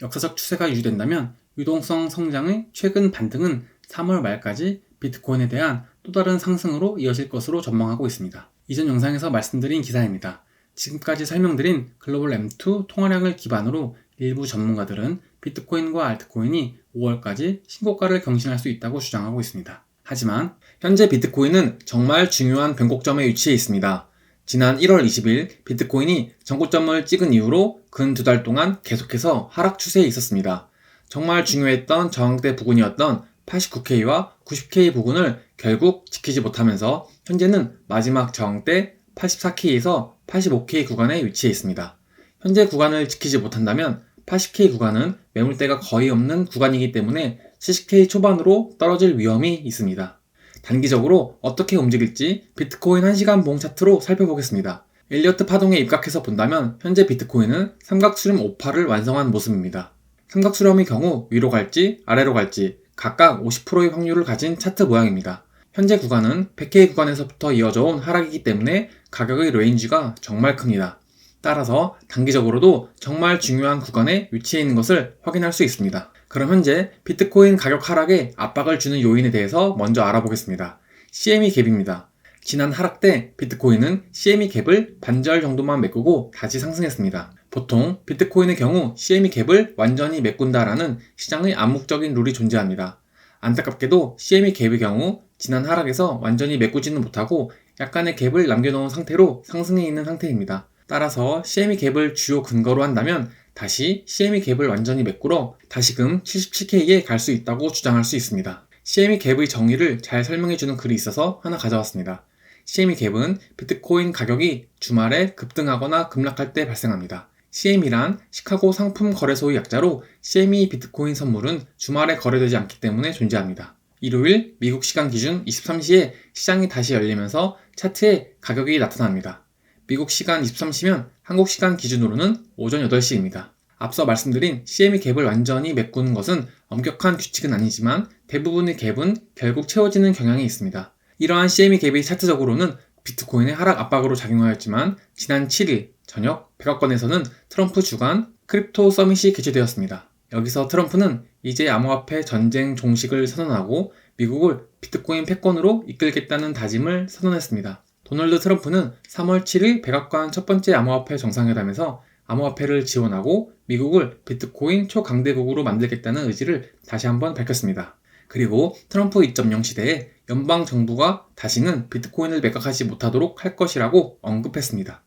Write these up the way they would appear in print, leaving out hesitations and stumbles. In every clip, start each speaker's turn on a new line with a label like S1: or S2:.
S1: 역사적 추세가 유지된다면 유동성 성장의 최근 반등은 3월 말까지 비트코인에 대한 또 다른 상승으로 이어질 것으로 전망하고 있습니다. 이전 영상에서 말씀드린 기사입니다. 지금까지 설명드린 글로벌 M2 통화량을 기반으로 일부 전문가들은 비트코인과 알트코인이 5월까지 신고가를 경신할 수 있다고 주장하고 있습니다. 하지만 현재 비트코인은 정말 중요한 변곡점에 위치해 있습니다. 지난 1월 20일 비트코인이 전고점을 찍은 이후로 근 2달 동안 계속해서 하락 추세에 있었습니다. 정말 중요했던 저항대 부근이었던 89K와 90K 부근을 결국 지키지 못하면서 현재는 마지막 저항대 84K에서 85K 구간에 위치해 있습니다. 현재 구간을 지키지 못한다면 80K 구간은 매물대가 거의 없는 구간이기 때문에 70K 초반으로 떨어질 위험이 있습니다. 단기적으로 어떻게 움직일지 비트코인 1시간 봉 차트로 살펴보겠습니다. 엘리어트 파동에 입각해서 본다면 현재 비트코인은 삼각수렴 5파를 완성한 모습입니다. 삼각수렴의 경우 위로 갈지 아래로 갈지 각각 50%의 확률을 가진 차트 모양입니다. 현재 구간은 100K 구간에서부터 이어져온 하락이기 때문에 가격의 레인지가 정말 큽니다. 따라서 단기적으로도 정말 중요한 구간에 위치해 있는 것을 확인할 수 있습니다. 그럼 현재 비트코인 가격 하락에 압박을 주는 요인에 대해서 먼저 알아보겠습니다. CME 갭입니다. 지난 하락 때 비트코인은 CME 갭을 반절 정도만 메꾸고 다시 상승했습니다. 보통 비트코인의 경우 CME 갭을 완전히 메꾼다라는 시장의 암묵적인 룰이 존재합니다. 안타깝게도 CME 갭의 경우 지난 하락에서 완전히 메꾸지는 못하고 약간의 갭을 남겨놓은 상태로 상승해 있는 상태입니다. 따라서 CME 갭을 주요 근거로 한다면 다시 CME 갭을 완전히 메꾸러 다시금 77K에 갈 수 있다고 주장할 수 있습니다. CME 갭의 정의를 잘 설명해주는 글이 있어서 하나 가져왔습니다. CME 갭은 비트코인 가격이 주말에 급등하거나 급락할 때 발생합니다. CME란 시카고 상품 거래소의 약자로 CME 비트코인 선물은 주말에 거래되지 않기 때문에 존재합니다. 일요일 미국 시간 기준 23시에 시장이 다시 열리면서 차트에 가격이 나타납니다. 미국 시간 23시면 한국 시간 기준으로는 오전 8시입니다. 앞서 말씀드린 CME 갭을 완전히 메꾸는 것은 엄격한 규칙은 아니지만 대부분의 갭은 결국 채워지는 경향이 있습니다. 이러한 CME 갭이 차트적으로는 비트코인의 하락 압박으로 작용하였지만 지난 7일 저녁 백악관에서는 트럼프 주간 크립토 서밋이 개최되었습니다. 여기서 트럼프는 이제 암호화폐 전쟁 종식을 선언하고 미국을 비트코인 패권으로 이끌겠다는 다짐을 선언했습니다. 도널드 트럼프는 3월 7일 백악관 첫 번째 암호화폐 정상회담에서 암호화폐를 지원하고 미국을 비트코인 초강대국으로 만들겠다는 의지를 다시 한번 밝혔습니다. 그리고 트럼프 2.0 시대에 연방정부가 다시는 비트코인을 매각하지 못하도록 할 것이라고 언급했습니다.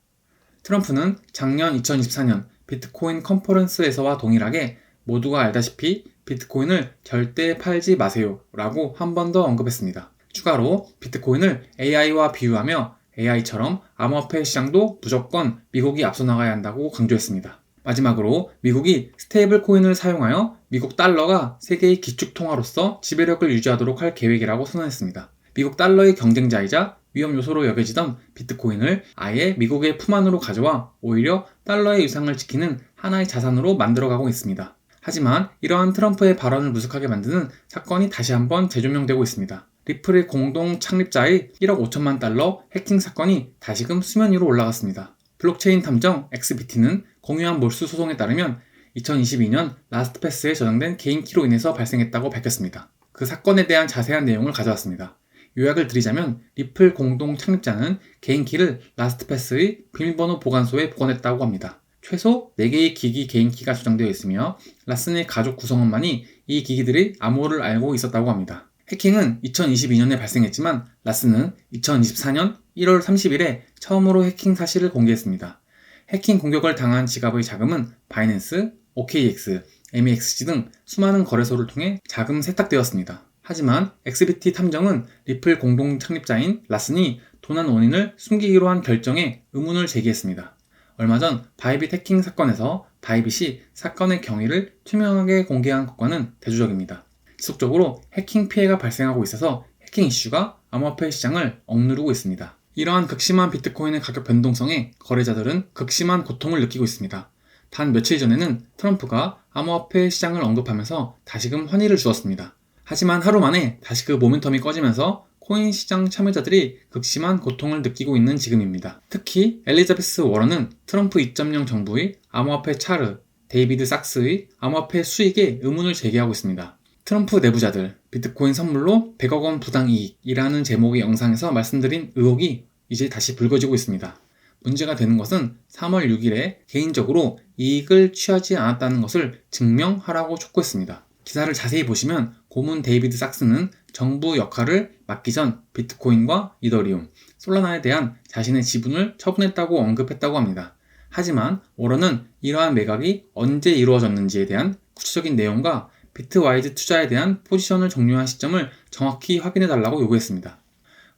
S1: 트럼프는 작년 2024년 비트코인 컨퍼런스에서와 동일하게 모두가 알다시피 비트코인을 절대 팔지 마세요 라고 한 번 더 언급했습니다. 추가로 비트코인을 AI와 비유하며 AI처럼 암호화폐 시장도 무조건 미국이 앞서 나가야 한다고 강조했습니다. 마지막으로 미국이 스테이블 코인을 사용하여 미국 달러가 세계의 기축통화로서 지배력을 유지하도록 할 계획이라고 선언했습니다. 미국 달러의 경쟁자이자 위험 요소로 여겨지던 비트코인을 아예 미국의 품 안으로 가져와 오히려 달러의 위상을 지키는 하나의 자산으로 만들어가고 있습니다. 하지만 이러한 트럼프의 발언을 무색하게 만드는 사건이 다시 한번 재조명되고 있습니다. 리플의 공동 창립자의 1억 5천만 달러 해킹 사건이 다시금 수면 위로 올라갔습니다. 블록체인 탐정 XBT는 공유한 몰수 소송에 따르면 2022년 라스트패스에 저장된 개인 키로 인해서 발생했다고 밝혔습니다. 그 사건에 대한 자세한 내용을 가져왔습니다. 요약을 드리자면 리플 공동 창립자는 개인 키를 라스트패스의 비밀번호 보관소에 보관했다고 합니다. 최소 4개의 기기 개인키가 저장되어 있으며 라슨의 가족 구성원만이 이 기기들의 암호를 알고 있었다고 합니다. 해킹은 2022년에 발생했지만 라슨은 2024년 1월 30일에 처음으로 해킹 사실을 공개했습니다. 해킹 공격을 당한 지갑의 자금은 바이낸스, OKX, MEXC 등 수많은 거래소를 통해 자금 세탁되었습니다. 하지만 XBT 탐정은 리플 공동 창립자인 라슨이 도난 원인을 숨기기로 한 결정에 의문을 제기했습니다. 얼마 전 바이빗 해킹 사건에서 바이빗이 사건의 경위를 투명하게 공개한 것과는 대조적입니다. 지속적으로 해킹 피해가 발생하고 있어서 해킹 이슈가 암호화폐 시장을 억누르고 있습니다. 이러한 극심한 비트코인의 가격 변동성에 거래자들은 극심한 고통을 느끼고 있습니다. 단 며칠 전에는 트럼프가 암호화폐 시장을 언급하면서 다시금 환희를 주었습니다. 하지만 하루 만에 다시 그 모멘텀이 꺼지면서 코인 시장 참여자들이 극심한 고통을 느끼고 있는 지금입니다. 특히 엘리자베스 워런은 트럼프 2.0 정부의 암호화폐 차르, 데이비드 sak스의 암호화폐 수익에 의문을 제기하고 있습니다. 트럼프 내부자들, 비트코인 선물로 100억 원 부당이익이라는 제목의 영상에서 말씀드린 의혹이 이제 다시 불거지고 있습니다. 문제가 되는 것은 3월 6일에 개인적으로 이익을 취하지 않았다는 것을 증명하라고 촉구했습니다. 기사를 자세히 보시면 고문 데이비드 sak스는 정부 역할을 맡기 전 비트코인과 이더리움, 솔라나에 대한 자신의 지분을 처분했다고 언급했다고 합니다. 하지만 워런은 이러한 매각이 언제 이루어졌는지에 대한 구체적인 내용과 비트와이즈 투자에 대한 포지션을 종료한 시점을 정확히 확인해달라고 요구했습니다.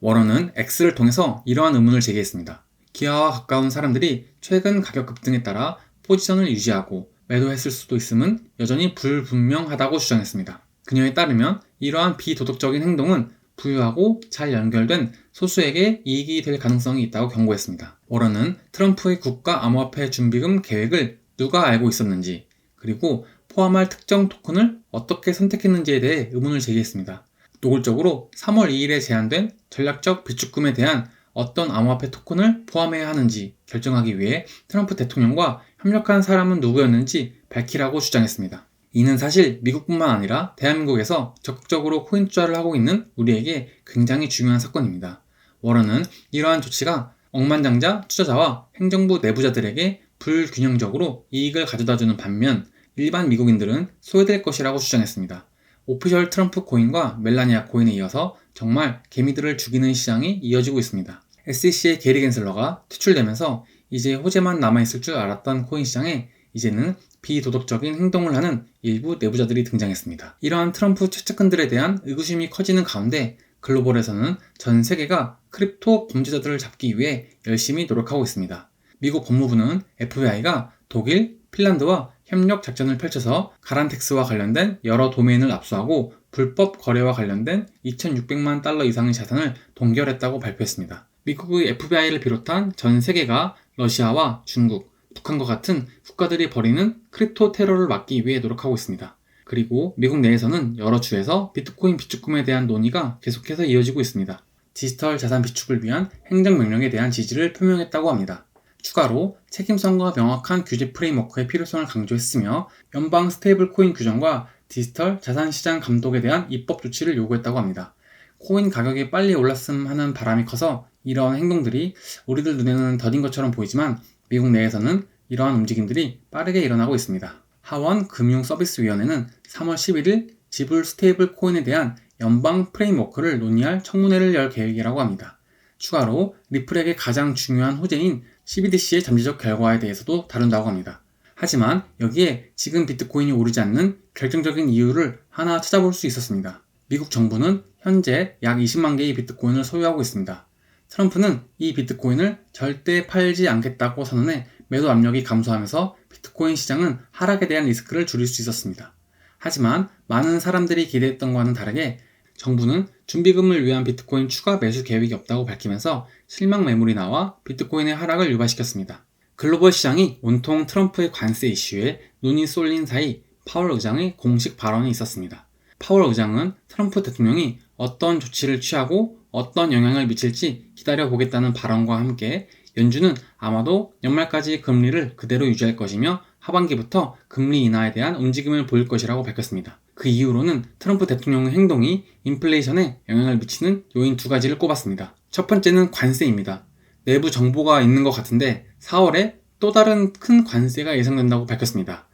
S1: 워런은 X를 통해서 이러한 의문을 제기했습니다. 기아와 가까운 사람들이 최근 가격 급등에 따라 포지션을 유지하고 매도했을 수도 있음은 여전히 불분명하다고 주장했습니다. 그녀에 따르면 이러한 비도덕적인 행동은 부유하고 잘 연결된 소수에게 이익이 될 가능성이 있다고 경고했습니다. 워런은 트럼프의 국가 암호화폐 준비금 계획을 누가 알고 있었는지, 그리고 포함할 특정 토큰을 어떻게 선택했는지에 대해 의문을 제기했습니다. 노골적으로 3월 2일에 제안된 전략적 비축금에 대한 어떤 암호화폐 토큰을 포함해야 하는지 결정하기 위해 트럼프 대통령과 협력한 사람은 누구였는지 밝히라고 주장했습니다. 이는 사실 미국뿐만 아니라 대한민국에서 적극적으로 코인 투자를 하고 있는 우리에게 굉장히 중요한 사건입니다. 워런은 이러한 조치가 억만장자 투자자와 행정부 내부자들에게 불균형적으로 이익을 가져다주는 반면 일반 미국인들은 소외될 것이라고 주장했습니다. 오피셜 트럼프 코인과 멜라니아 코인에 이어서 정말 개미들을 죽이는 시장이 이어지고 있습니다. SEC의 게리 겐슬러가 퇴출되면서 이제 호재만 남아있을 줄 알았던 코인 시장에 이제는 비도덕적인 행동을 하는 일부 내부자들이 등장했습니다. 이러한 트럼프 최측근들에 대한 의구심이 커지는 가운데 글로벌에서는 전 세계가 크립토 범죄자들을 잡기 위해 열심히 노력하고 있습니다. 미국 법무부는 FBI가 독일, 핀란드와 협력 작전을 펼쳐서 가란텍스와 관련된 여러 도메인을 압수하고 불법 거래와 관련된 2,600만 달러 이상의 자산을 동결했다고 발표했습니다. 미국의 FBI를 비롯한 전 세계가 러시아와 중국, 북한과 같은 국가들이 벌이는 크립토 테러를 막기 위해 노력하고 있습니다. 그리고 미국 내에서는 여러 주에서 비트코인 비축금에 대한 논의가 계속해서 이어지고 있습니다. 디지털 자산 비축을 위한 행정명령에 대한 지지를 표명했다고 합니다. 추가로 책임성과 명확한 규제 프레임워크의 필요성을 강조했으며 연방 스테이블 코인 규정과 디지털 자산 시장 감독에 대한 입법 조치를 요구했다고 합니다. 코인 가격이 빨리 올랐음 하는 바람이 커서 이러한 행동들이 우리들 눈에는 더딘 것처럼 보이지만 미국 내에서는 이러한 움직임들이 빠르게 일어나고 있습니다. 하원 금융서비스위원회는 3월 11일 지불 스테이블 코인에 대한 연방 프레임워크를 논의할 청문회를 열 계획이라고 합니다. 추가로 리플에게 가장 중요한 호재인 CBDC의 잠재적 결과에 대해서도 다룬다고 합니다. 하지만 여기에 지금 비트코인이 오르지 않는 결정적인 이유를 하나 찾아볼 수 있었습니다. 미국 정부는 현재 약 20만 개의 비트코인을 소유하고 있습니다. 트럼프는 이 비트코인을 절대 팔지 않겠다고 선언해 매도 압력이 감소하면서 비트코인 시장은 하락에 대한 리스크를 줄일 수 있었습니다. 하지만 많은 사람들이 기대했던 것과는 다르게 정부는 준비금을 위한 비트코인 추가 매수 계획이 없다고 밝히면서 실망 매물이 나와 비트코인의 하락을 유발시켰습니다. 글로벌 시장이 온통 트럼프의 관세 이슈에 눈이 쏠린 사이 파월 의장의 공식 발언이 있었습니다. 파월 의장은 트럼프 대통령이 어떤 조치를 취하고 어떤 영향을 미칠지 기다려보겠다는 발언과 함께 연준은 아마도 연말까지 금리를 그대로 유지할 것이며 하반기부터 금리 인하에 대한 움직임을 보일 것이라고 밝혔습니다. 그 이후로는 트럼프 대통령의 행동이 인플레이션에 영향을 미치는 요인 두 가지를 꼽았습니다. 첫 번째는 관세입니다. 내부 정보가 있는 것 같은데 4월에 또 다른 큰 관세가 예상된다고 밝혔습니다.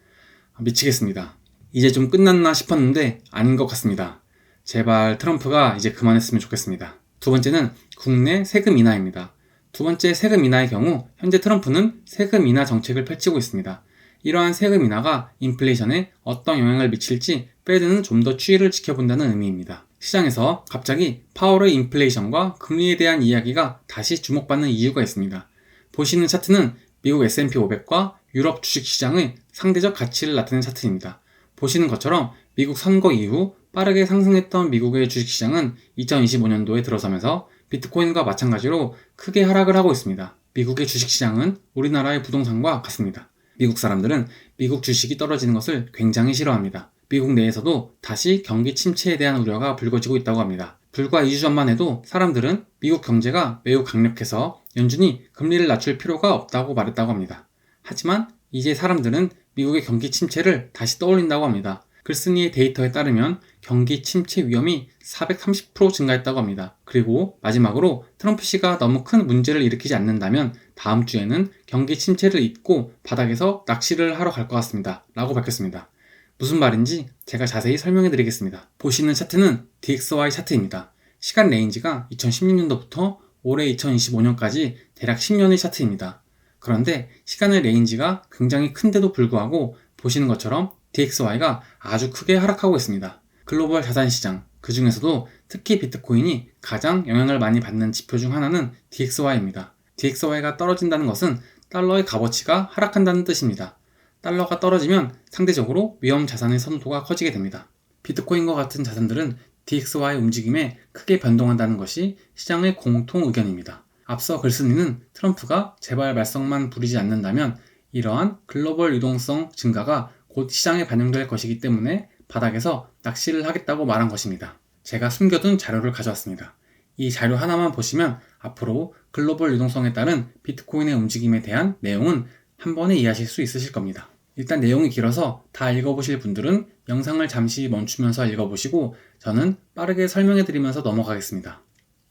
S1: 미치겠습니다. 이제 좀 끝났나 싶었는데 아닌 것 같습니다. 제발 트럼프가 이제 그만했으면 좋겠습니다. 두 번째는 국내 세금 인하입니다. 두 번째 세금 인하의 경우 현재 트럼프는 세금 인하 정책을 펼치고 있습니다. 이러한 세금 인하가 인플레이션에 어떤 영향을 미칠지 페드는 좀 더 추이를 지켜본다는 의미입니다. 시장에서 갑자기 파월의 인플레이션과 금리에 대한 이야기가 다시 주목받는 이유가 있습니다. 보시는 차트는 미국 S&P 500과 유럽 주식시장의 상대적 가치를 나타낸 차트입니다. 보시는 것처럼 미국 선거 이후 빠르게 상승했던 미국의 주식시장은 2025년도에 들어서면서 비트코인과 마찬가지로 크게 하락을 하고 있습니다. 미국의 주식시장은 우리나라의 부동산과 같습니다. 미국 사람들은 미국 주식이 떨어지는 것을 굉장히 싫어합니다. 미국 내에서도 다시 경기 침체에 대한 우려가 불거지고 있다고 합니다. 불과 2주 전만 해도 사람들은 미국 경제가 매우 강력해서 연준이 금리를 낮출 필요가 없다고 말했다고 합니다. 하지만 이제 사람들은 미국의 경기 침체를 다시 떠올린다고 합니다. 글쓴이의 데이터에 따르면 경기 침체 위험이 430% 증가했다고 합니다. 그리고 마지막으로 트럼프 씨가 너무 큰 문제를 일으키지 않는다면 다음 주에는 경기 침체를 잊고 바닥에서 낚시를 하러 갈 것 같습니다. 라고 밝혔습니다. 무슨 말인지 제가 자세히 설명해 드리겠습니다. 보시는 차트는 DXY 차트입니다. 시간 레인지가 2016년도부터 올해 2025년까지 대략 10년의 차트입니다. 그런데 시간의 레인지가 굉장히 큰데도 불구하고 보시는 것처럼 DXY가 아주 크게 하락하고 있습니다. 글로벌 자산시장, 그 중에서도 특히 비트코인이 가장 영향을 많이 받는 지표 중 하나는 DXY입니다. DXY가 떨어진다는 것은 달러의 값어치가 하락한다는 뜻입니다. 달러가 떨어지면 상대적으로 위험 자산의 선호도가 커지게 됩니다. 비트코인과 같은 자산들은 DXY 움직임에 크게 변동한다는 것이 시장의 공통 의견입니다. 앞서 글쓴이는 트럼프가 제발 말썽만 부리지 않는다면 이러한 글로벌 유동성 증가가 곧 시장에 반영될 것이기 때문에 바닥에서 낚시를 하겠다고 말한 것입니다. 제가 숨겨둔 자료를 가져왔습니다. 이 자료 하나만 보시면 앞으로 글로벌 유동성에 따른 비트코인의 움직임에 대한 내용은 한 번에 이해하실 수 있으실 겁니다. 일단 내용이 길어서 다 읽어보실 분들은 영상을 잠시 멈추면서 읽어보시고 저는 빠르게 설명해드리면서 넘어가겠습니다.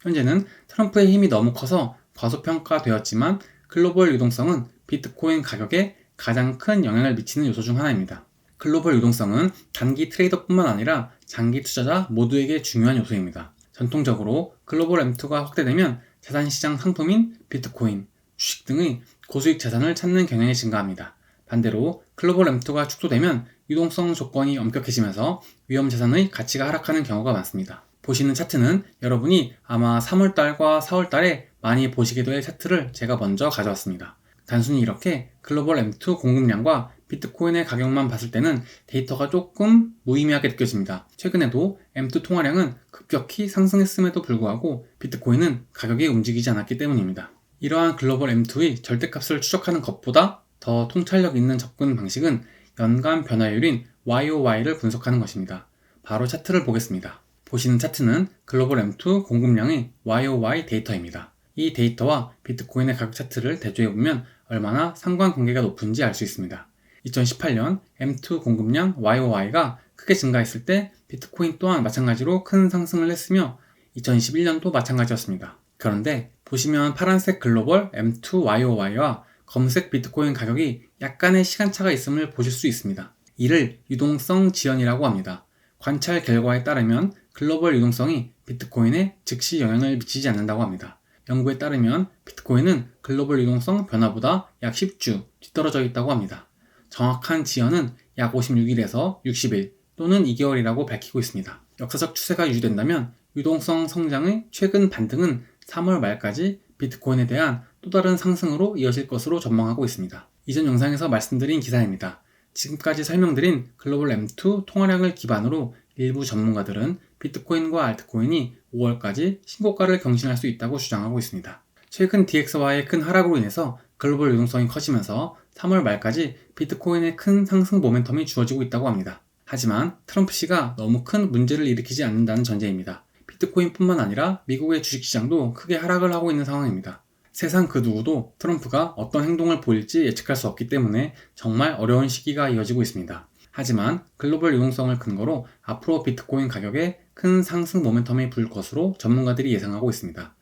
S1: 현재는 트럼프의 힘이 너무 커서 과소평가되었지만 글로벌 유동성은 비트코인 가격에 가장 큰 영향을 미치는 요소 중 하나입니다. 글로벌 유동성은 단기 트레이더뿐만 아니라 장기 투자자 모두에게 중요한 요소입니다. 전통적으로 글로벌 M2가 확대되면 자산시장 상품인 비트코인, 주식 등의 고수익 자산을 찾는 경향이 증가합니다. 반대로 글로벌 M2가 축소되면 유동성 조건이 엄격해지면서 위험 자산의 가치가 하락하는 경우가 많습니다. 보시는 차트는 여러분이 아마 3월달과 4월달에 많이 보시게 될 차트를 제가 먼저 가져왔습니다. 단순히 이렇게 글로벌 M2 공급량과 비트코인의 가격만 봤을 때는 데이터가 조금 무의미하게 느껴집니다. 최근에도 M2 통화량은 급격히 상승했음에도 불구하고 비트코인은 가격이 움직이지 않았기 때문입니다. 이러한 글로벌 M2의 절대값을 추적하는 것보다 더 통찰력 있는 접근 방식은 연간 변화율인 YOY를 분석하는 것입니다. 바로 차트를 보겠습니다. 보시는 차트는 글로벌 M2 공급량의 YOY 데이터입니다. 이 데이터와 비트코인의 가격 차트를 대조해보면 얼마나 상관관계가 높은지 알 수 있습니다. 2018년 M2 공급량 YOY가 크게 증가했을 때 비트코인 또한 마찬가지로 큰 상승을 했으며 2021년도 마찬가지였습니다. 그런데 보시면 파란색 글로벌 M2 YOY와 검색 비트코인 가격이 약간의 시간차가 있음을 보실 수 있습니다. 이를 유동성 지연이라고 합니다. 관찰 결과에 따르면 글로벌 유동성이 비트코인에 즉시 영향을 미치지 않는다고 합니다. 연구에 따르면 비트코인은 글로벌 유동성 변화보다 약 10주 뒤떨어져 있다고 합니다. 정확한 지연은 약 56일에서 60일 또는 2개월이라고 밝히고 있습니다. 역사적 추세가 유지된다면 유동성 성장의 최근 반등은 3월 말까지 비트코인에 대한 또 다른 상승으로 이어질 것으로 전망하고 있습니다. 이전 영상에서 말씀드린 기사입니다. 지금까지 설명드린 글로벌 M2 통화량을 기반으로 일부 전문가들은 비트코인과 알트코인이 5월까지 신고가를 경신할 수 있다고 주장하고 있습니다. 최근 DXY의 큰 하락으로 인해서 글로벌 유동성이 커지면서 3월 말까지 비트코인의 큰 상승 모멘텀이 주어지고 있다고 합니다. 하지만 트럼프 씨가 너무 큰 문제를 일으키지 않는다는 전제입니다. 비트코인뿐만 아니라 미국의 주식시장도 크게 하락을 하고 있는 상황입니다. 세상 그 누구도 트럼프가 어떤 행동을 보일지 예측할 수 없기 때문에 정말 어려운 시기가 이어지고 있습니다. 하지만 글로벌 유동성을 근거로 앞으로 비트코인 가격에 큰 상승 모멘텀이 불 것으로 전문가들이 예상하고 있습니다.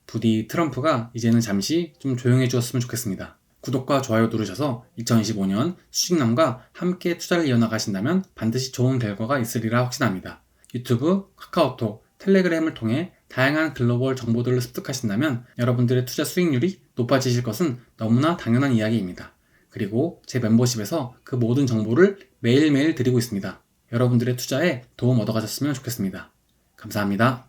S1: 부디 트럼프가 이제는 잠시 좀 조용해 주었으면 좋겠습니다. 구독과 좋아요 누르셔서 2025년 수익남과 함께 투자를 이어나가신다면 반드시 좋은 결과가 있으리라 확신합니다. 유튜브, 카카오톡, 텔레그램을 통해 다양한 글로벌 정보들을 습득하신다면 여러분들의 투자 수익률이 높아지실 것은 너무나 당연한 이야기입니다. 그리고 제 멤버십에서 그 모든 정보를 매일매일 드리고 있습니다. 여러분들의 투자에 도움 얻어가셨으면 좋겠습니다. 감사합니다.